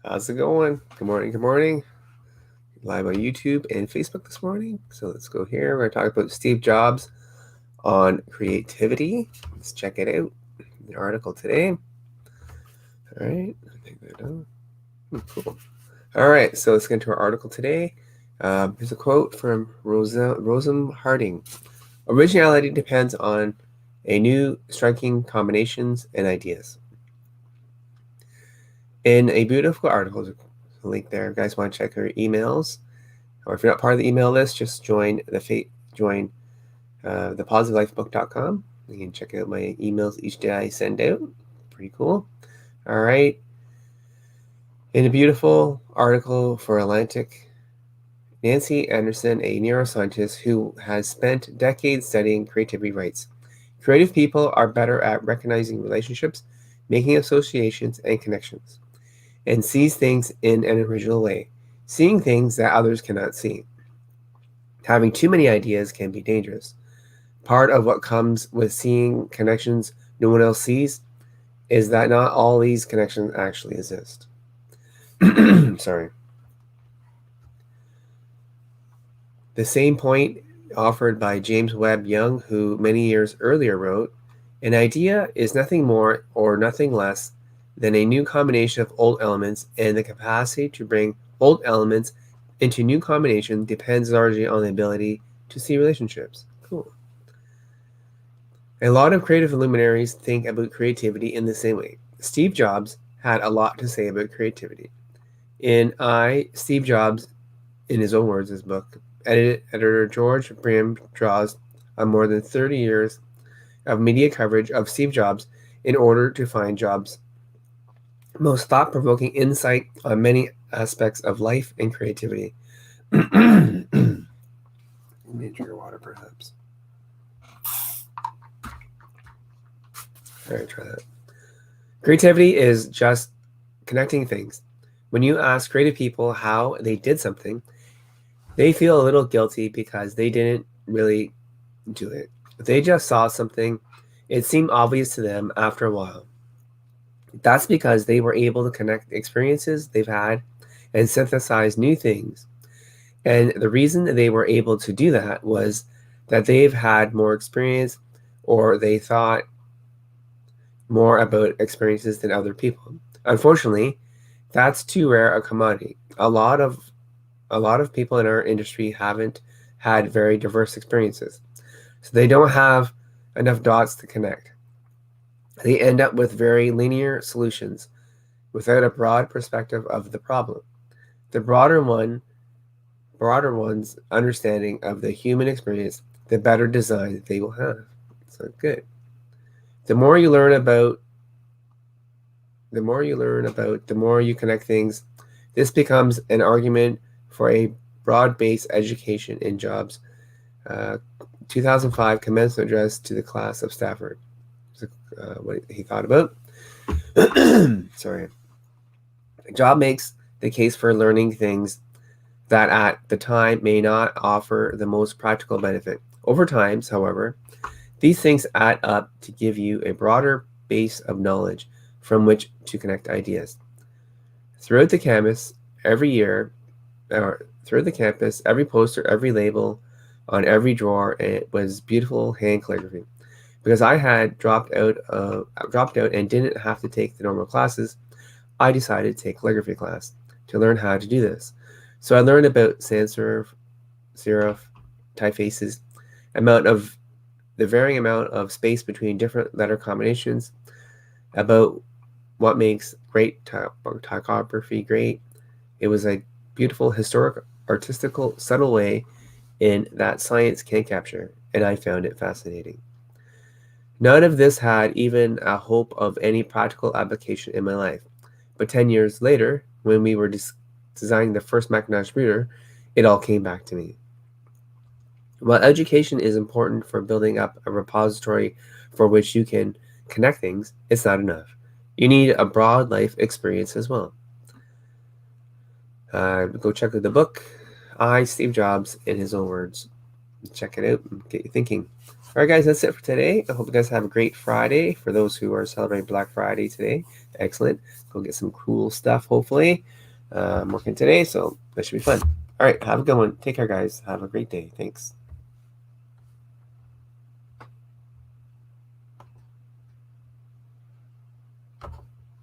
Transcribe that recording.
How's it going? Good morning. Good morning. Live on YouTube and Facebook this morning. So let's go here. We're going to talk about Steve Jobs on creativity. Let's check it out. The article today. All right. I think they're done. Cool. All right. So let's get into our article today. Here's a quote from Rosem Harding. Originality depends on a new striking combinations and ideas. In a beautiful article, there's a link there. If you guys want to check our emails, or if you're not part of the email list, just join the thepositivelifebook.com. You can check out my emails each day I send out. Pretty cool. All right. In a beautiful article for Atlantic, Nancy Anderson, a neuroscientist who has spent decades studying creativity, writes, creative people are better at recognizing relationships, making associations and connections, and sees things in an original way, seeing things that others cannot see. Having too many ideas can be dangerous. Part of what comes with seeing connections no one else sees is that not all these connections actually exist. Sorry. The same point offered by James Webb Young, who many years earlier wrote, an idea is nothing more or nothing less than a new combination of old elements, and the capacity to bring old elements into new combination depends largely on the ability to see relationships. Cool. A lot of creative luminaries think about creativity in the same way. Steve Jobs had a lot to say about creativity. In Steve Jobs, in his own words, his book, editor George Brim draws on more than 30 years of media coverage of Steve Jobs in order to find Jobs' most thought-provoking insight on many aspects of life and creativity. Need to drink water, perhaps. All right, try that. Creativity is just connecting things. When you ask creative people how they did something, they feel a little guilty because they didn't really do it. They just saw something. It seemed obvious to them after a while. That's because they were able to connect experiences they've had and synthesize new things. And the reason they were able to do that was that they've had more experience, or they thought more about experiences than other people. Unfortunately, that's too rare a commodity. A lot of people in our industry haven't had very diverse experiences. So they don't have enough dots to connect. They end up with very linear solutions without a broad perspective of the problem. The broader one's understanding of the human experience, the better design that they will have. So good. The more you connect things. This becomes an argument for a broad-based education in Jobs. 2005 commencement address to the class of Stafford. What he thought about. Sorry. Job makes the case for learning things that at the time may not offer the most practical benefit. Over time, however, these things add up to give you a broader base of knowledge from which to connect ideas. Throughout the campus, every poster, every label, on every drawer, it was beautiful hand calligraphy. Because I had dropped out and didn't have to take the normal classes, I decided to take calligraphy class to learn how to do this. So I learned about sans serif, typefaces, the varying amount of space between different letter combinations, about what makes great typography great. It was a beautiful, historic, artistical, subtle way in that science can capture, and I found it fascinating. None of this had even a hope of any practical application in my life. But 10 years later, when we were designing the first Macintosh computer, it all came back to me. While education is important for building up a repository for which you can connect things, it's not enough. You need a broad life experience as well. Go check out the book, Steve Jobs, in his own words. Check it out and get you thinking. All right, guys, that's it for today. I hope you guys have a great Friday. For those who are celebrating Black Friday today, excellent. Go get some cool stuff, hopefully. I'm working today, so that should be fun. All right, have a good one. Take care, guys. Have a great day. Thanks.